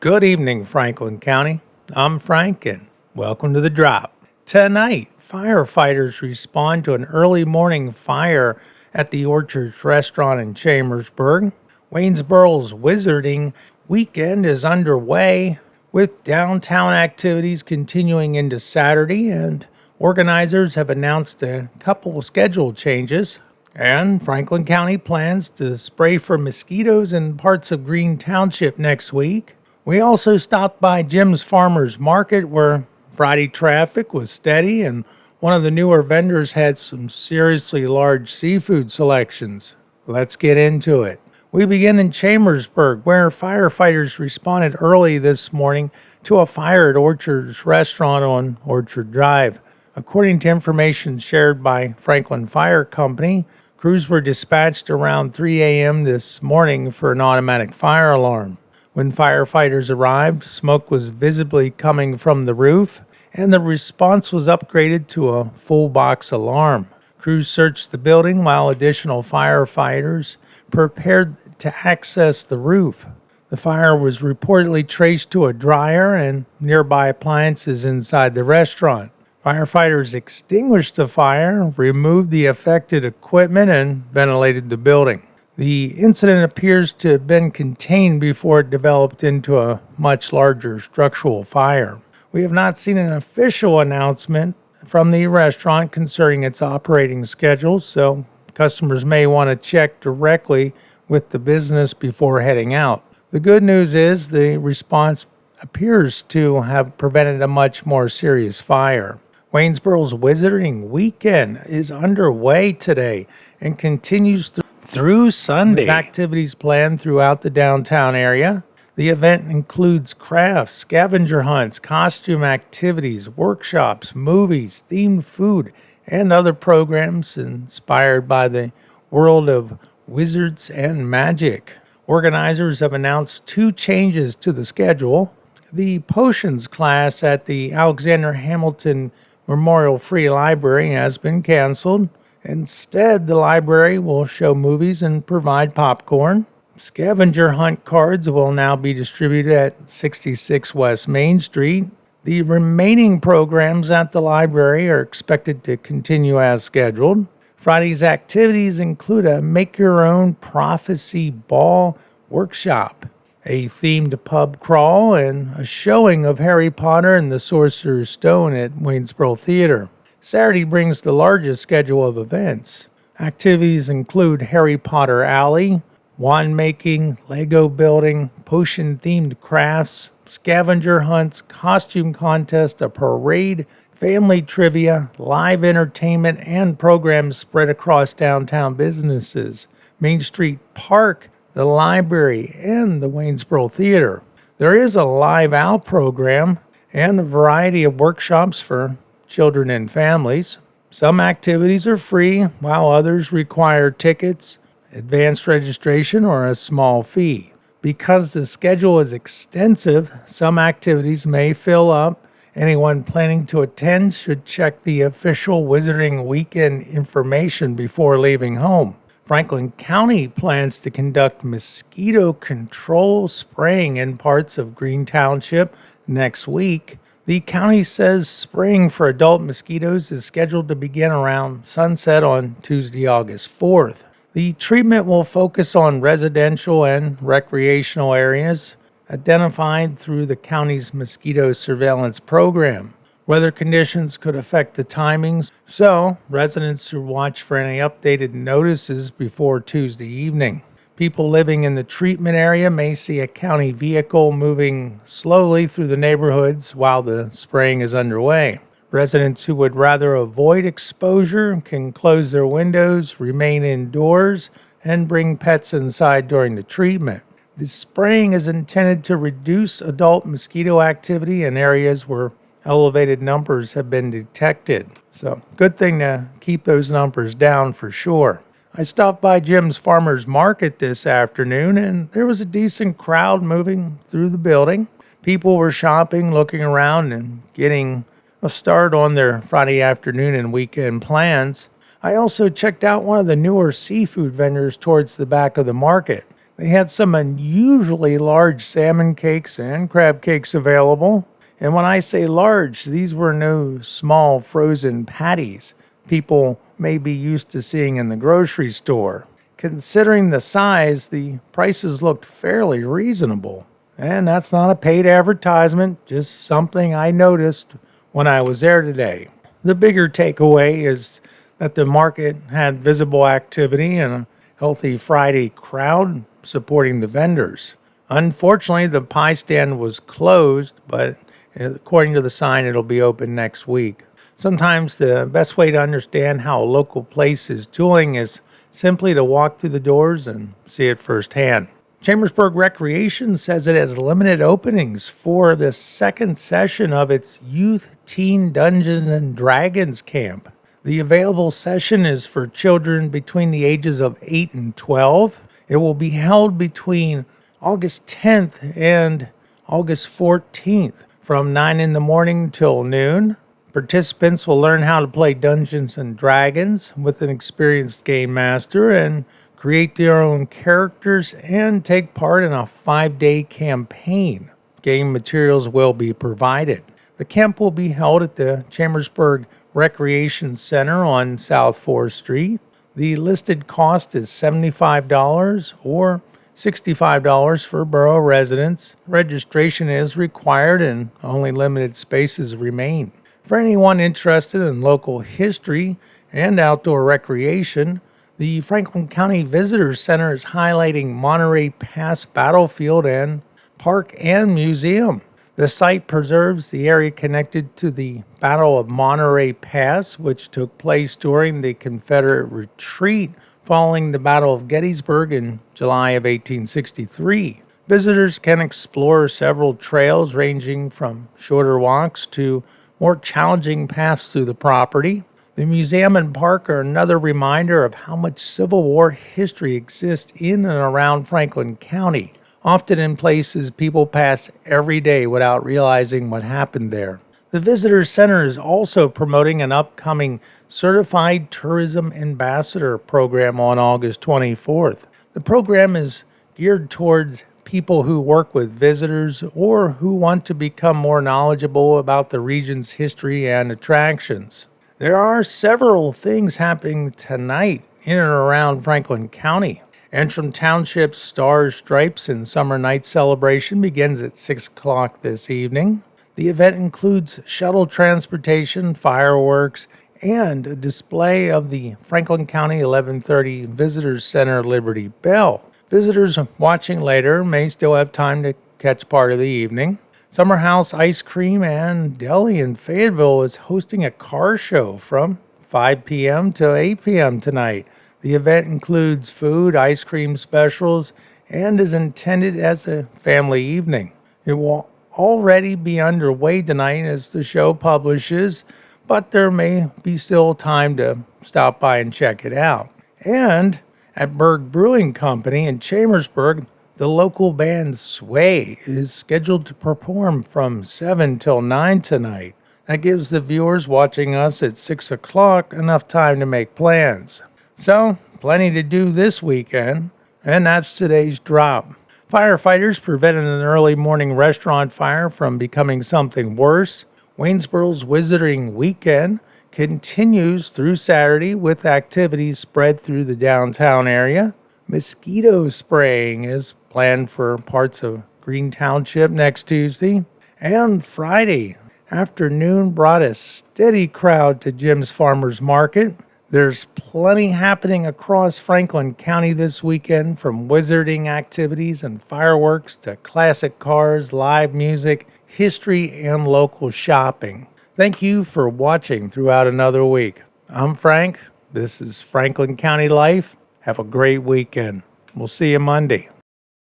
Good evening, Franklin County. I'm Frank, and welcome to The Drop. Tonight, firefighters respond to an early morning fire at the Orchards restaurant in Chambersburg. Waynesboro's Wizarding Weekend is underway, with downtown activities continuing into Saturday, and organizers have announced a couple of schedule changes. And Franklin County plans to spray for mosquitoes in parts of Greene Township next week. We also stopped by Jim's Farmers Market, where Friday traffic was steady and one of the newer vendors had some seriously large seafood selections. Let's get into it. We begin in Chambersburg, where firefighters responded early this morning to a fire at Orchard's restaurant on Orchard Drive. According to information shared by Franklin Fire Company, crews were dispatched around 3 a.m. this morning for an automatic fire alarm. When firefighters arrived, smoke was visibly coming from the roof, and the response was upgraded to a full box alarm. Crews searched the building while additional firefighters prepared to access the roof. The fire was reportedly traced to a dryer and nearby appliances inside the restaurant. Firefighters extinguished the fire, removed the affected equipment, and ventilated the building. The incident appears to have been contained before it developed into a much larger structural fire. We have not seen an official announcement from the restaurant concerning its operating schedule, so customers may want to check directly with the business before heading out. The good news is the response appears to have prevented a much more serious fire. Waynesboro's Wizarding Weekend is underway today and continues through Sunday, with activities planned throughout the downtown area. The event includes crafts, scavenger hunts, costume activities, workshops, movies, themed food, and other programs inspired by the world of wizards and magic. Organizers have announced two changes to the schedule. The potions class at the Alexander Hamilton Memorial Free Library has been canceled. Instead, the library will show movies and provide popcorn. Scavenger hunt cards will now be distributed at 66 West Main Street. The remaining programs at the library are expected to continue as scheduled. Friday's activities include a make-your-own prophecy ball workshop, a themed pub crawl, and a showing of Harry Potter and the Sorcerer's Stone at Waynesboro Theater. Saturday brings the largest schedule of events. Activities include Harry Potter Alley, wand making, Lego building, potion-themed crafts, scavenger hunts, costume contest, a parade, family trivia, live entertainment, and programs spread across downtown businesses, Main Street Park, the library, and the Waynesboro Theater. There is a live owl program and a variety of workshops for children and families. Some activities are free, while others require tickets, advanced registration, or a small fee. Because the schedule is extensive, some activities may fill up. Anyone planning to attend should check the official Wizarding Weekend information before leaving home. Franklin County plans to conduct mosquito control spraying in parts of Greene Township next week. The county says spraying for adult mosquitoes is scheduled to begin around sunset on Tuesday, August 4th. The treatment will focus on residential and recreational areas identified through the county's mosquito surveillance program. Weather conditions could affect the timings, so residents should watch for any updated notices before Tuesday evening. People living in the treatment area may see a county vehicle moving slowly through the neighborhoods while the spraying is underway. Residents who would rather avoid exposure can close their windows, remain indoors, and bring pets inside during the treatment. The spraying is intended to reduce adult mosquito activity in areas where elevated numbers have been detected. So, good thing to keep those numbers down for sure. I stopped by Jim's Farmers Market this afternoon, and there was a decent crowd moving through the building. People were shopping, looking around, and getting a start on their Friday afternoon and weekend plans. I also checked out one of the newer seafood vendors towards the back of the market. They had some unusually large salmon cakes and crab cakes available. And when I say large, these were no small frozen patties people may be used to seeing in the grocery store. Considering the size, the prices looked fairly reasonable. And that's not a paid advertisement, just something I noticed when I was there today. The bigger takeaway is that the market had visible activity and a healthy Friday crowd supporting the vendors. Unfortunately, the pie stand was closed, but according to the sign, it'll be open next week. Sometimes the best way to understand how a local place is doing is simply to walk through the doors and see it firsthand. Chambersburg Recreation says it has limited openings for the second session of its Youth Teen Dungeons and Dragons camp. The available session is for children between the ages of 8 and 12. It will be held between August 10th and August 14th from 9 in the morning till noon. Participants will learn how to play Dungeons and Dragons with an experienced game master and create their own characters and take part in a 5-day campaign. Game materials will be provided. The camp will be held at the Chambersburg Recreation Center on South 4th Street. The listed cost is $75 or $65 for borough residents. Registration is required and only limited spaces remain. For anyone interested in local history and outdoor recreation, the Franklin County Visitors Center is highlighting Monterey Pass Battlefield and Park and Museum. The site preserves the area connected to the Battle of Monterey Pass, which took place during the Confederate retreat following the Battle of Gettysburg in July of 1863. Visitors can explore several trails ranging from shorter walks to more challenging paths through the property. The museum and park are another reminder of how much Civil War history exists in and around Franklin County, often in places people pass every day without realizing what happened there. The Visitor Center is also promoting an upcoming Certified Tourism Ambassador program on August 24th. The program is geared towards people who work with visitors or who want to become more knowledgeable about the region's history and attractions. There are several things happening tonight in and around Franklin County. Antrim Township's Stars, Stripes, and Summer Night celebration begins at 6 o'clock this evening. The event includes shuttle transportation, fireworks, and a display of the Franklin County 1130 Visitors Center Liberty Bell. Visitors watching later may still have time to catch part of the evening. Summer House Ice Cream and Deli in Fayetteville is hosting a car show from 5 p.m. to 8 p.m. tonight. The event includes food, ice cream specials, and is intended as a family evening. It will already be underway tonight as the show publishes, but there may be still time to stop by and check it out. And at Berg Brewing Company in Chambersburg, the local band Sway is scheduled to perform from 7 till 9 tonight. That gives the viewers watching us at 6 o'clock enough time to make plans. So, plenty to do this weekend, and that's today's drop. Firefighters prevented an early morning restaurant fire from becoming something worse. Waynesboro's Wizarding Weekend continues through Saturday with activities spread through the downtown area. Mosquito spraying is planned for parts of Greene Township next Tuesday. And Friday afternoon brought a steady crowd to Jim's Farmers Market. There's plenty happening across Franklin County this weekend, from wizarding activities and fireworks to classic cars, live music, history, and local shopping. Thank you for watching throughout another week. I'm Frank. This is Franklin County Life. Have a great weekend. We'll see you Monday.